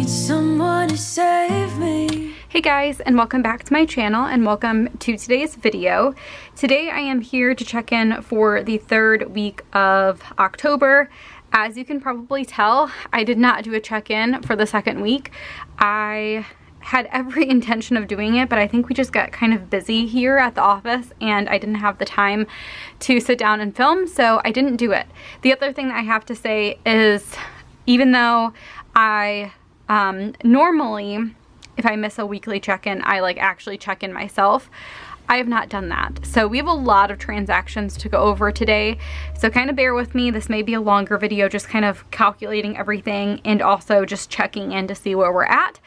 need someone to save me. Hey guys, and welcome back to my channel and welcome to today's video. Today I am here to check in for the third week of October. As you can probably tell, I did not do a check-in for the second week. I had every intention of doing it, but I think we just got kind of busy here at the office and I didn't have the time to sit down and film, so I didn't do it. The other thing that I have to say is, even though I normally, if I miss a weekly check-in, I actually check in myself, I have not done that. So we have a lot of transactions to go over today. So kind of bear with me. This may be a longer video, just kind of calculating everything and also just checking in to see where we're at.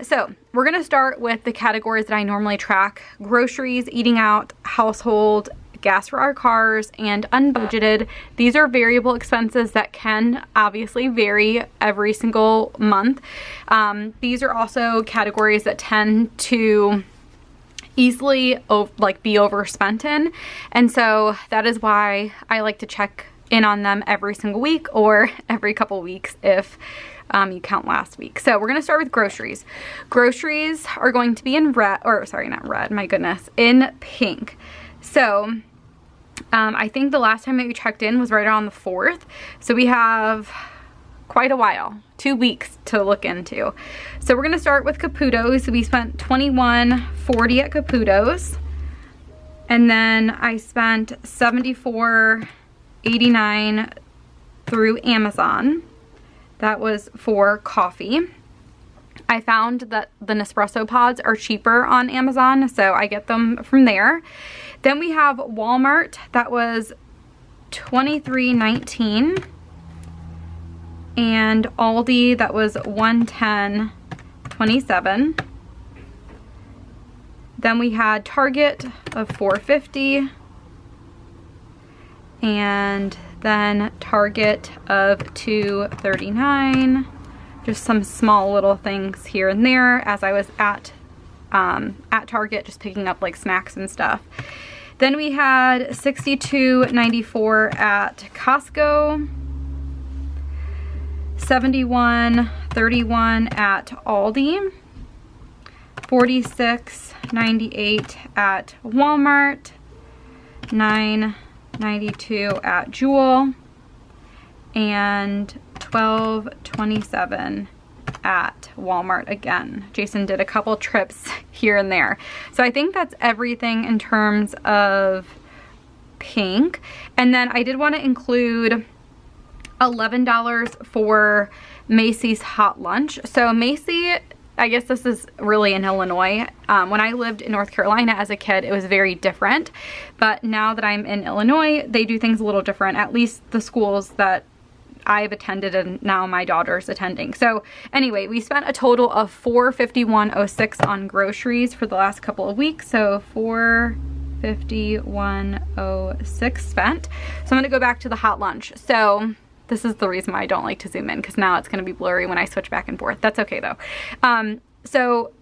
So we're gonna start with the categories that I normally track: groceries, eating out, household, gas for our cars, and unbudgeted. These are variable expenses that can obviously vary every single month. These are also categories that tend to easily be overspent in, and so that is why I like to check in on them every single week or every couple weeks if you count last week. So we're gonna start with groceries. Groceries are going to be in red, or sorry, not red, my goodness, in pink. So I think the last time that we checked in was right around the 4th. So we have quite a while, 2 weeks to look into. So we're gonna start with Caputo's. We spent $21.40 at Caputo's, and then I spent $74.89 through Amazon. That was for coffee. I found that the Nespresso pods are cheaper on Amazon, so I get them from there. Then we have Walmart. That was $23.19. And Aldi, that was $110.27. Then we had Target of $4.50. And then Target of $2.39. Just some small little things here and there as I was at Target, just picking up snacks and stuff. Then we had $62.94 at Costco, $71.31 at Aldi, $46.98 at Walmart, $9.92 at Jewel, and $12.27 at Walmart again. Jason did a couple trips here and there. So I think that's everything in terms of pink. And then I did want to include $11 for Macy's hot lunch. So Macy, I guess this is really in Illinois. When I lived in North Carolina as a kid, it was very different. But now that I'm in Illinois, they do things a little different, at least the schools that I've attended and now my daughter's attending. So anyway, we spent a total of $451.06 on groceries for the last couple of weeks. So $451.06 spent. So I'm gonna go back to the hot lunch. So this is the reason why I don't like to zoom in, because now it's gonna be blurry when I switch back and forth. That's okay though. So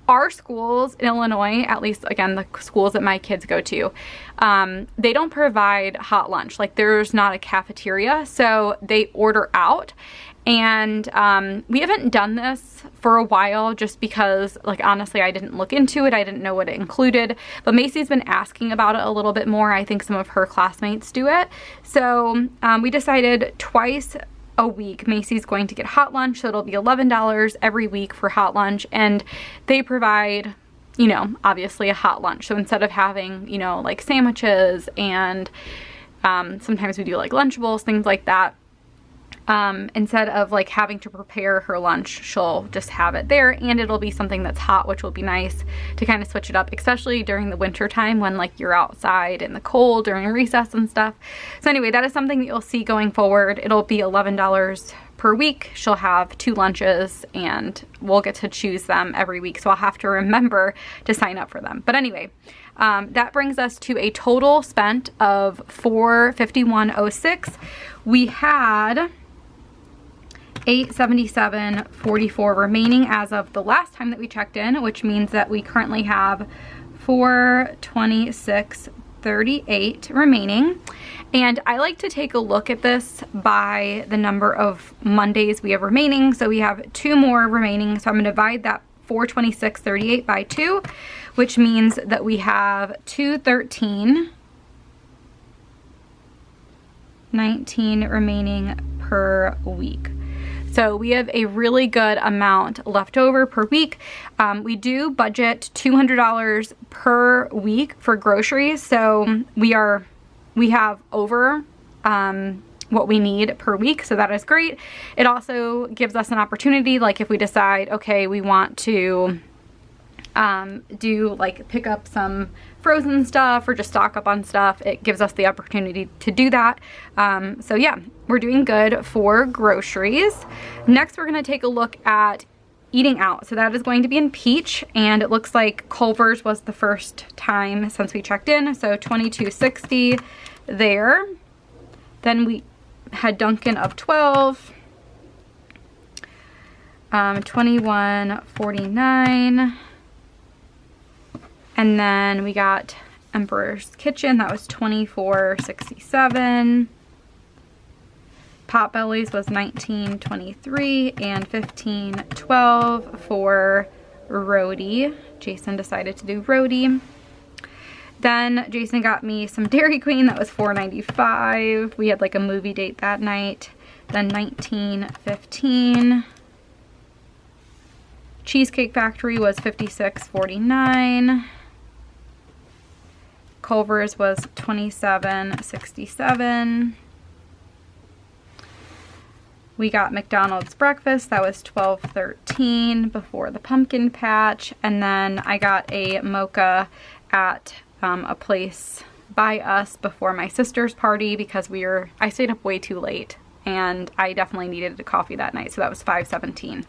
our schools in Illinois, at least again the schools that my kids go to, they don't provide hot lunch. There's not a cafeteria, so they order out. And we haven't done this for a while just because, honestly, I didn't look into it. I didn't know what it included. But Macy's been asking about it a little bit more. I think some of her classmates do it. So we decided twice a week Macy's going to get hot lunch, so it'll be $11 every week for hot lunch, and they provide, obviously a hot lunch. So instead of having, sandwiches and sometimes we do Lunchables, things like that, instead of having to prepare her lunch, she'll just have it there, and it'll be something that's hot, which will be nice to kind of switch it up, especially during the winter time when you're outside in the cold during recess and stuff. So anyway, that is something that you'll see going forward. It'll be $11 per week. She'll have 2 lunches and we'll get to choose them every week, so I'll have to remember to sign up for them. But anyway, that brings us to a total spent of $451.06. We had $877.44 remaining as of the last time that we checked in, which means that we currently have $426 38 remaining. And I like to take a look at this by the number of Mondays we have remaining. So we have 2 more remaining. So I'm gonna divide that 426.38 by 2, which means that we have 213.19 remaining per week. So we have a really good amount left over per week. We do budget $200 per week for groceries. So we have over what we need per week. So that is great. It also gives us an opportunity, like if we decide, okay, we want to pick up some frozen stuff or just stock up on stuff, it gives us the opportunity to do that. So yeah, we're doing good for groceries. Next, we're gonna take a look at eating out. So that is going to be in Peach, and it looks like Culver's was the first time since we checked in. So $22.60 there. Then we had Dunkin' of 12, $21.49. And then we got Emperor's Kitchen, that was $24.67. Potbelly's was $19.23 and $15.12 for Rhodey. Jason decided to do Rhodey. Then Jason got me some Dairy Queen, that was $4.95. We had like a movie date that night. Then $19.15. Cheesecake Factory was $56.49. Culver's was $27.67. We got McDonald's breakfast, that was $12.13 before the pumpkin patch. And then I got a mocha at a place by us before my sister's party because I stayed up way too late and I definitely needed a coffee that night. So that was $5.17.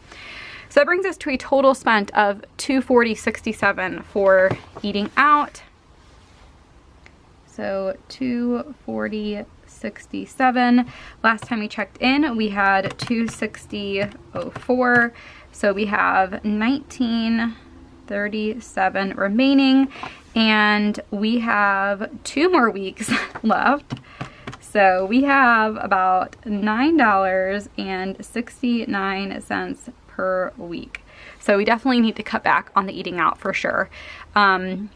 So that brings us to a total spent of $240.67 for eating out. So $240.67. Last time we checked in, we had $260.04. So we have $19.37 remaining, and we have 2 more weeks left. So we have about $9.69 per week. So we definitely need to cut back on the eating out for sure. I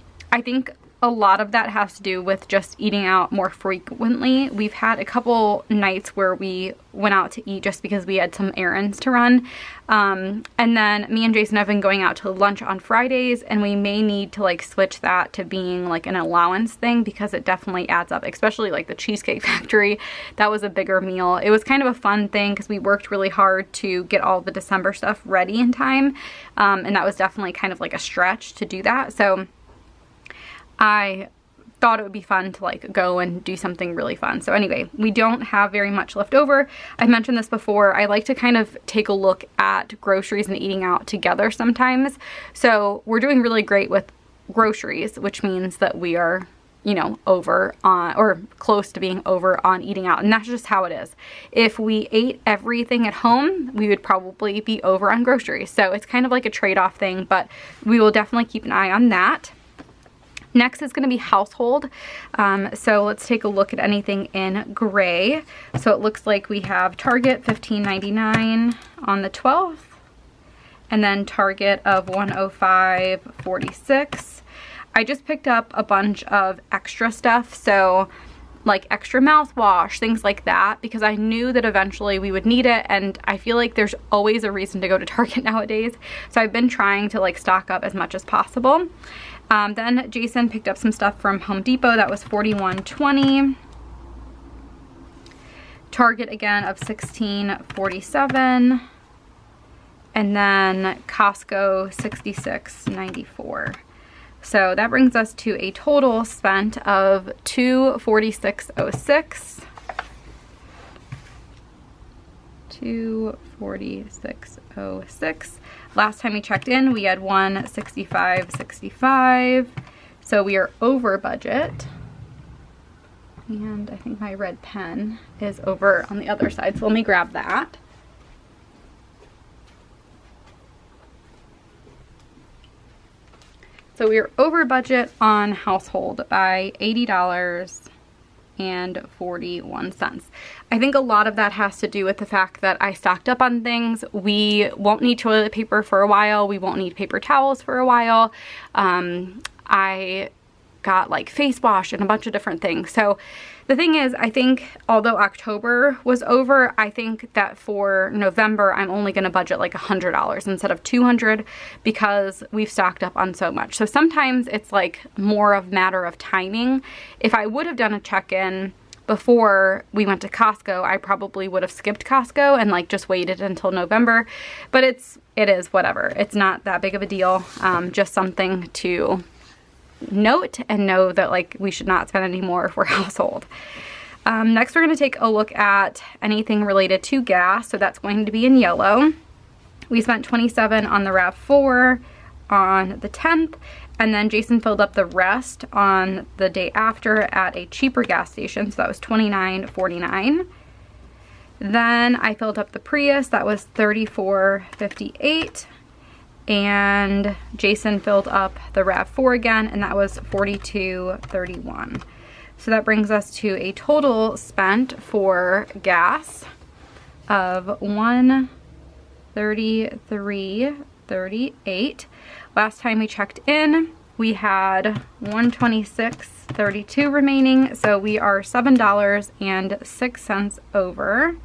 think a lot of that has to do with just eating out more frequently. We've had a couple nights where we went out to eat just because we had some errands to run. And then me and Jason have been going out to lunch on Fridays, and we may need to like switch that to being like an allowance thing because it definitely adds up, especially like the Cheesecake Factory. That was a bigger meal. It was kind of a fun thing because we worked really hard to get all the December stuff ready in time. And that was definitely kind of like a stretch to do that. So I thought it would be fun to like go and do something really fun. So anyway, we don't have very much left over. I've mentioned this before. I like to kind of take a look at groceries and eating out together sometimes. So we're doing really great with groceries, which means that we are, you know, over on or close to being over on eating out. And that's just how it is. If we ate everything at home, we would probably be over on groceries. So it's kind of like a trade-off thing, but we will definitely keep an eye on that. Next is going to be household. So let's take a look at anything in gray. So it looks like we have Target $15.99 on the 12th, and then Target of $105.46. I just picked up a bunch of extra stuff, so like extra mouthwash, things like that, because I knew that eventually we would need it, and I feel like there's always a reason to go to Target nowadays. So I've been trying to like stock up as much as possible. Then Jason picked up some stuff from Home Depot, that was $41.20. Target again of $16.47. And then Costco $66.94. So that brings us to a total spent of $246.06. $246.06. Last time we checked in, we had $165.65. So we are over budget. And I think my red pen is over on the other side. So let me grab that. So we are over budget on household by $80.41. I think a lot of that has to do with the fact that I stocked up on things. We won't need toilet paper for a while. We won't need paper towels for a while. I got like face wash and a bunch of different things. So the thing is, I think although October was over, I think that for November, I'm only going to budget like $100 instead of $200 because we've stocked up on so much. So sometimes it's like more of a matter of timing. If I would have done a check-in before we went to Costco, I probably would have skipped Costco and like just waited until November, but it is whatever. It's not that big of a deal. Just something to note and know that like we should not spend any more for household. Next, we're going to take a look at anything related to gas. So that's going to be in yellow. We spent $27 on the RAV4 on the 10th, and then Jason filled up the rest on the day after at a cheaper gas station. So that was $29.49. Then I filled up the Prius. That was $34.58. And Jason filled up the RAV4 again, and that was $42.31. So that brings us to a total spent for gas of $133.38. Last time we checked in, we had $126.32 remaining, so we are $7.06 over.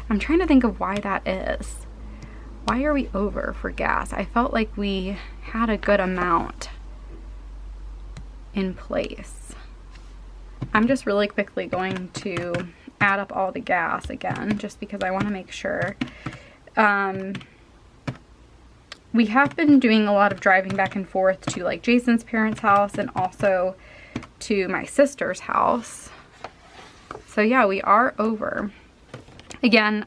I'm trying to think of why that is. Why are we over for gas? I felt like we had a good amount in place. I'm just really quickly going to add up all the gas again, just because I want to make sure. We have been doing a lot of driving back and forth to like Jason's parents' house and also to my sister's house. So yeah, we are over. Again,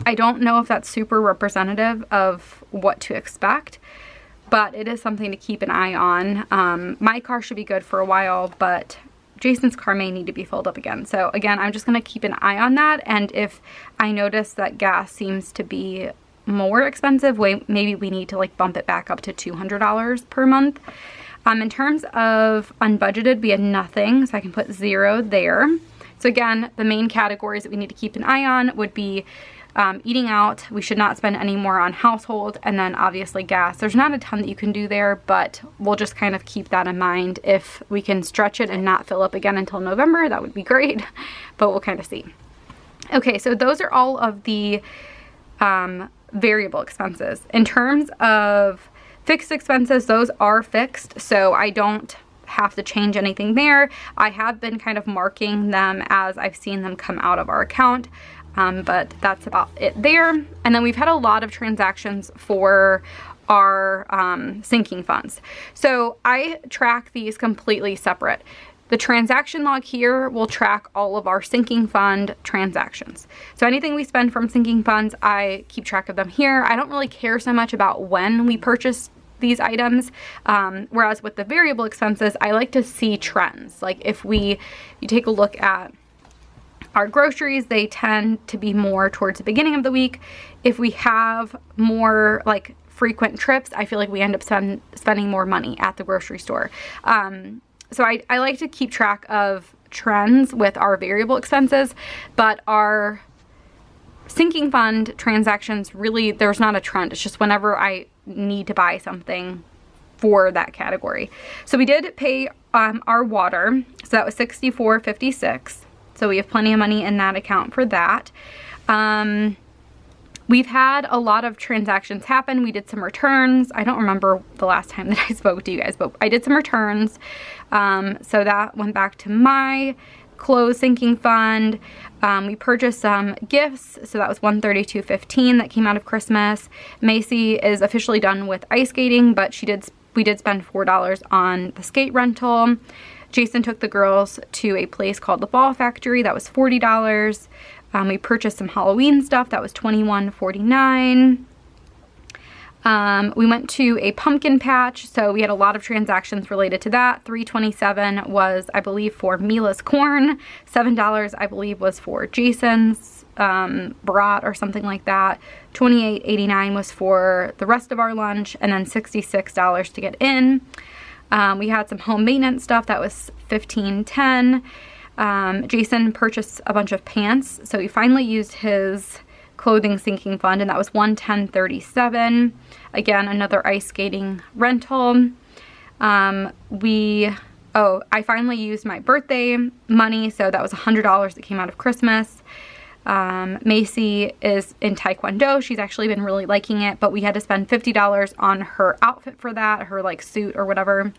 I don't know if that's super representative of what to expect, but it is something to keep an eye on. My car should be good for a while, but Jason's car may need to be filled up again. So again, I'm just going to keep an eye on that. And if I notice that gas seems to be more expensive, maybe we need to like bump it back up to $200 per month. In terms of unbudgeted, we had nothing, so I can put 0 there. So again, the main categories that we need to keep an eye on would be eating out. We should not spend any more on household, and then obviously gas. There's not a ton that you can do there, but we'll just kind of keep that in mind. If we can stretch it and not fill up again until November, that would be great, but we'll kind of see. Okay, so those are all of the variable expenses. In terms of fixed expenses, those are fixed, so I don't have to change anything there. I have been kind of marking them as I've seen them come out of our account. But that's about it there. And then we've had a lot of transactions for our sinking funds. So I track these completely separate. The transaction log here will track all of our sinking fund transactions. So anything we spend from sinking funds, I keep track of them here. I don't really care so much about when we purchase these items, whereas with the variable expenses, I like to see trends. Like if you take a look at our groceries, they tend to be more towards the beginning of the week. If we have more like frequent trips, I feel like we end up spending more money at the grocery store. So I like to keep track of trends with our variable expenses, but our sinking fund transactions, really, there's not a trend. It's just whenever I need to buy something for that category. So we did pay our water, so that was $64.56. So we have plenty of money in that account for that. We've had a lot of transactions happen. We did some returns. I don't remember the last time that I spoke to you guys, but I did some returns. So that went back to my clothes sinking fund. We purchased some gifts. So that was $132.15 that came out of Christmas. Macy is officially done with ice skating, but we did spend $4 on the skate rental. Jason took the girls to a place called the Ball Factory. That was $40. We purchased some Halloween stuff. That was $21.49. We went to a pumpkin patch, so we had a lot of transactions related to that. $3.27 was, I believe, for Mila's corn. $7, I believe, was for Jason's brat or something like that. $28.89 was for the rest of our lunch, and then $66 to get in. We had some home maintenance stuff that was $15.10. Jason purchased a bunch of pants, so he finally used his clothing sinking fund, and that was $110.37. Again, another ice skating rental. I finally used my birthday money, so that was $100 that came out of Christmas. Macy is in Taekwondo. She's actually been really liking it, but we had to spend $50 on her outfit for that, her like suit or whatever.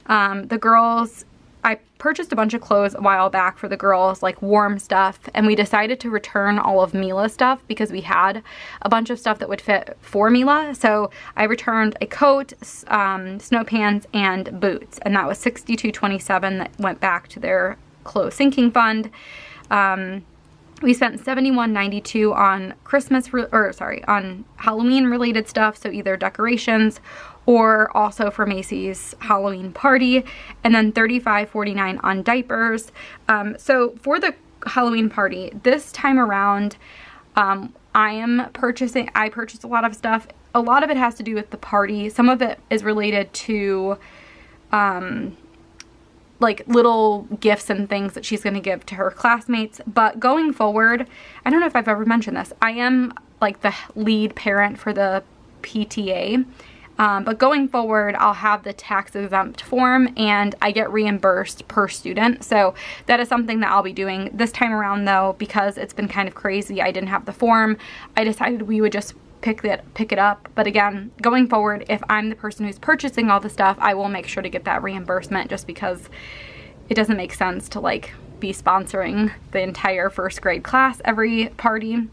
The girls, I purchased a bunch of clothes a while back for the girls, like warm stuff, and we decided to return all of Mila's stuff because we had a bunch of stuff that would fit for Mila. So I returned a coat, snow pants, and boots, and that was $62.27 that went back to their clothes sinking fund. We spent $71.92 on on Halloween related stuff, so either decorations or also for Macy's Halloween party, and then $35.49 on diapers. So for the Halloween party, this time around, I purchased a lot of stuff. A lot of it has to do with the party. Some of it is related to like little gifts and things that she's going to give to her classmates. But going forward, I don't know if I've ever mentioned this, I am like the lead parent for the PTA. But going forward, I'll have the tax exempt form and I get reimbursed per student. So that is something that I'll be doing this time around, though, because it's been kind of crazy. I didn't have the form. I decided we would just pick it up. But again, going forward, if I'm the person who's purchasing all the stuff, I will make sure to get that reimbursement, just because it doesn't make sense to like be sponsoring the entire first grade class every party.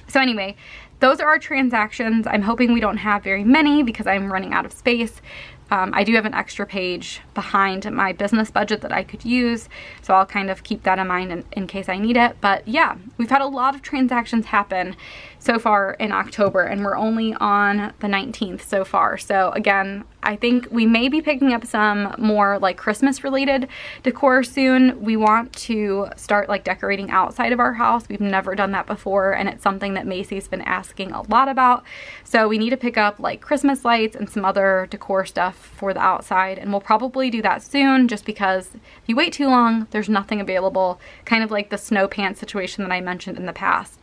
So anyway, those are our transactions. I'm hoping we don't have very many because I'm running out of space. I do have an extra page behind my business budget that I could use, so I'll kind of keep that in mind in case I need it. But yeah, we've had a lot of transactions happen so far in October, and we're only on the 19th so far. So again, I think we may be picking up some more like Christmas related decor soon. We want to start like decorating outside of our house. We've never done that before, and it's something that Macy's been asking a lot about. So we need to pick up like Christmas lights and some other decor stuff for the outside, and we'll probably do that soon, just because if you wait too long, there's nothing available, kind of like the snow pants situation that I mentioned in the past.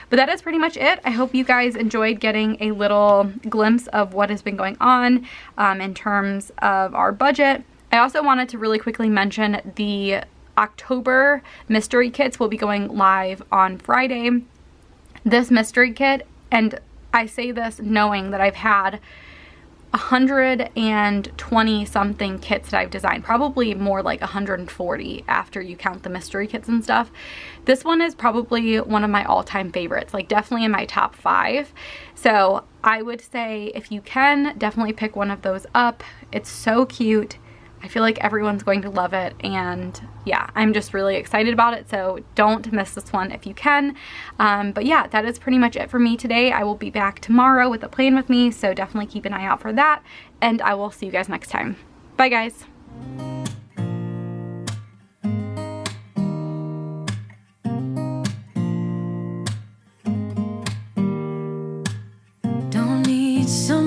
But that is pretty much it. I hope you guys enjoyed getting a little glimpse of what has been going on in terms of our budget. I also wanted to really quickly mention the October mystery kits will be going live on Friday. This mystery kit, and I say this knowing that I've had 120 something kits that I've designed, probably more like 140 after you count the mystery kits and stuff. This one is probably one of my all-time favorites, like definitely in my top 5. So I would say if you can, definitely pick one of those up. It's so cute. I feel like everyone's going to love it, and yeah, I'm just really excited about it, so don't miss this one if you can. But yeah, that is pretty much it for me today. I will be back tomorrow with a plan with me, so definitely keep an eye out for that, and I will see you guys next time. Bye guys. Don't need some